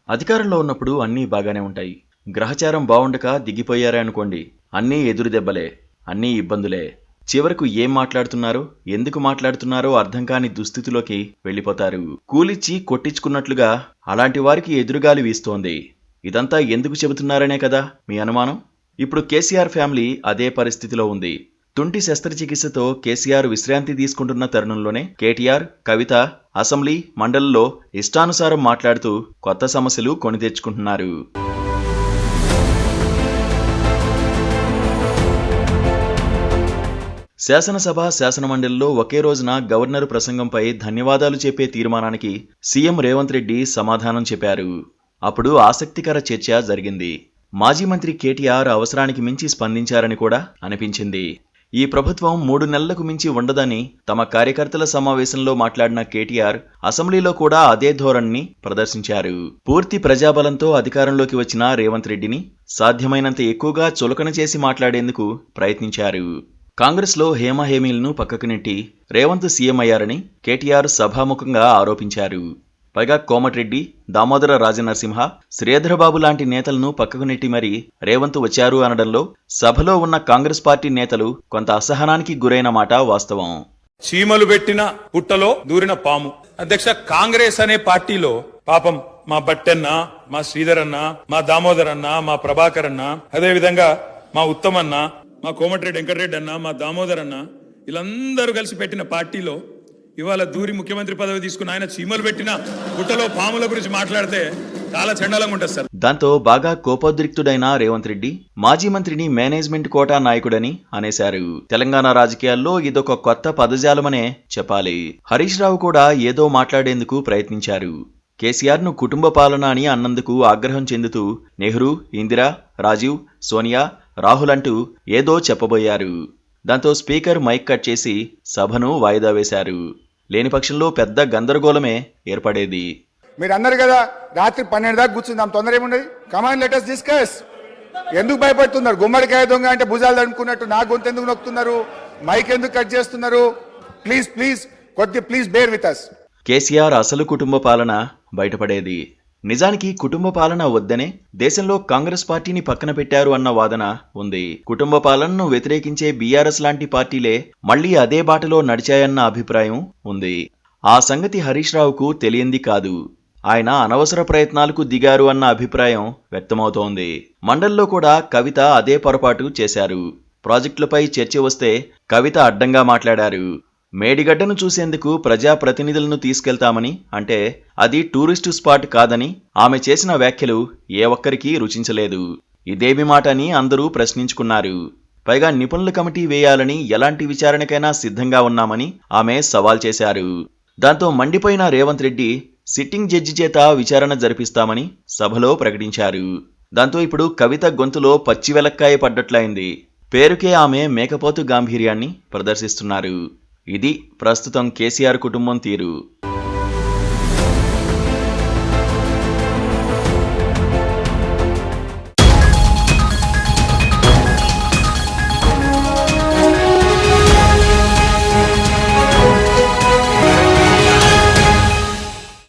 అధికారంలో ఉన్నప్పుడు అన్నీ బాగానే ఉంటాయి. గ్రహచారం బావుండక దిగిపోయారే అనుకోండి, అన్నీ ఎదురు దెబ్బలే, అన్నీ ఇబ్బందులే. చివరకు ఏం మాట్లాడుతున్నారో, ఎందుకు మాట్లాడుతున్నారో అర్థం కాని దుస్థితిలోకి వెళ్ళిపోతారు. కూలిచ్చి కొట్టించుకున్నట్లుగా అలాంటి వారికి ఎదురుగాలి వీస్తోంది. ఇదంతా ఎందుకు చెబుతున్నారనే కదా మీ అనుమానం? ఇప్పుడు కేసీఆర్ ఫ్యామిలీ అదే పరిస్థితిలో ఉంది. తుంటి శస్త్రచికిత్సతో కేసీఆర్ విశ్రాంతి తీసుకుంటున్న తరుణంలోనే కేటీఆర్, కవిత అసెంబ్లీ, మండలిలో ఇష్టానుసారం మాట్లాడుతూ కొత్త సమస్యలు కొని తెచ్చుకుంటున్నారు. శాసనసభ, శాసనమండలిలో ఒకే రోజున గవర్నర్ ప్రసంగంపై ధన్యవాదాలు చెప్పే తీర్మానానికి సీఎం రేవంత్ రెడ్డి సమాధానం చెప్పారు. అప్పుడు ఆసక్తికర చర్చ జరిగింది. మాజీ మంత్రి కేటీఆర్ అవసరానికి మించి స్పందించారని కూడా అనిపించింది. ఈ ప్రభుత్వం 3 నెలలకు మించి ఉండదని తమ కార్యకర్తల సమావేశంలో మాట్లాడిన కేటీఆర్ అసెంబ్లీలో కూడా అదే ధోరణిని ప్రదర్శించారు. పూర్తి ప్రజాబలంతో అధికారంలోకి వచ్చిన రేవంత్ రెడ్డిని సాధ్యమైనంత ఎక్కువగా చులకన చేసి మాట్లాడేందుకు ప్రయత్నించారు. కాంగ్రెస్లో హేమహేమీలను పక్కకు నెట్టి రేవంత్ సీఎం అయ్యారని కేటీఆర్ సభాముఖంగా ఆరోపించారు. పైగా కోమటిరెడ్డి, దామోదర రాజనరసింహ, శ్రీధరబాబు లాంటి నేతలను పక్కకు నెట్టి మరీ రేవంత్ వచ్చారు అనడంలో సభలో ఉన్న కాంగ్రెస్ పార్టీ నేతలు కొంత అసహనానికి గురైన మాట వాస్తవం. చీమలు పెట్టిన పుట్టలో దూరిన పాము. అధ్యక్ష, కాంగ్రెస్ అనే పార్టీలో పాపం మా బట్టన్న, మా శ్రీధర్ అన్న, మా దామోదర్ అన్న, మా ప్రభాకర్ అన్న, అదే విధంగా మా ఉత్తమన్న, మా కోమటిరెడ్డి వెంకటరెడ్డి అన్న, మా దామోదర్ అన్న, వీళ్ళందరూ కలిసి పెట్టిన పార్టీలో ఇవాళ దూరి ముఖ్యమంత్రి పదవి తీసుకున్న ఆయన చీమలు పెట్టిన పుట్టలో పాముల గురించి మాట్లాడితే చాలా చండాలంగా ఉంటుంది సార్. దాంతో బాగా కోపోద్రిక్తుడైన రేవంత్ రెడ్డి మాజీ మంత్రిని మేనేజ్మెంట్ కోటా నాయకుడని అనేశారు. తెలంగాణ రాజకీయాల్లో ఇదొక కొత్త పదజాలమనే చెప్పాలి. హరీష్ రావు కూడా ఏదో మాట్లాడేందుకు ప్రయత్నించారు. కేసీఆర్ ను కుటుంబ పాలన అని అన్నందుకు ఆగ్రహం చెందుతూ నెహ్రూ, ఇందిరా, రాజీవ్, సోనియా, రాహుల్ అంటూ ఏదో చెప్పబోయారు. దాంతో స్పీకర్ మైక్ కట్ చేసి సభను వాయిదా వేశారు. లేని పక్షంలో పెద్ద గందరగోళమే ఏర్పడేది. మీరు అన్నారు కదా రాత్రి 12 దాకా కూర్చుందాం, తొందర ఏమున్నది, కమాన్ లెట్ us డిస్కస్. ఎందుకు భయపడుతున్నారు? గుమ్మడికాయ దొంగ అంటే భుజాలు తడుముకున్నట్టు నా గొంతు ఎందుకు నొక్కుతున్నారు? మైక్ ఎందుకు కట్ చేస్తున్నారు? Please bear with us. KCR అసలు కుటుంబ పాలన బయటపడేది. నిజానికి కుటుంబ పాలన వద్దనే దేశంలో కాంగ్రెస్ పార్టీని పక్కన పెట్టారు అన్న వాదన ఉంది. కుటుంబ పాలనను వ్యతిరేకించే బీఆర్ఎస్ లాంటి పార్టీలే మళ్లీ అదే బాటలో నడిచాయన్న అభిప్రాయం ఉంది. ఆ సంగతి హరీష్ రావుకు తెలియంది కాదు. ఆయన అనవసర ప్రయత్నాలకు దిగారు అన్న అభిప్రాయం వ్యక్తమవుతోంది. మండలిలో కూడా కవిత అదే పొరపాటు చేశారు. ప్రాజెక్టులపై చర్చ వస్తే కవిత అడ్డంగా మాట్లాడారు. మేడిగడ్డను చూసేందుకు ప్రజాప్రతినిధులను తీసుకెళ్తామని అంటే అది టూరిస్టు స్పాట్ కాదని ఆమె చేసిన వ్యాఖ్యలు ఏ ఒక్కరికీ రుచించలేదు. ఇదేమి మాట అని అందరూ ప్రశ్నించుకున్నారు. పైగా నిపుణుల కమిటీ వేయాలని ఎలాంటి విచారణకైనా సిద్ధంగా ఉన్నామని ఆమె సవాల్ చేశారు. దాంతో మండిపోయిన రేవంత్ రెడ్డి సిట్టింగ్ జడ్జి చేత విచారణ జరిపిస్తామని సభలో ప్రకటించారు. దాంతో ఇప్పుడు కవిత గొంతులో పచ్చివెలక్కాయ పడ్డట్లయింది. పేరుకే ఆమె మేకపోతు గాంభీర్యాన్ని ప్రదర్శిస్తున్నారు. ఇది ప్రస్తుతం కేసీఆర్ కుటుంబం తీరు.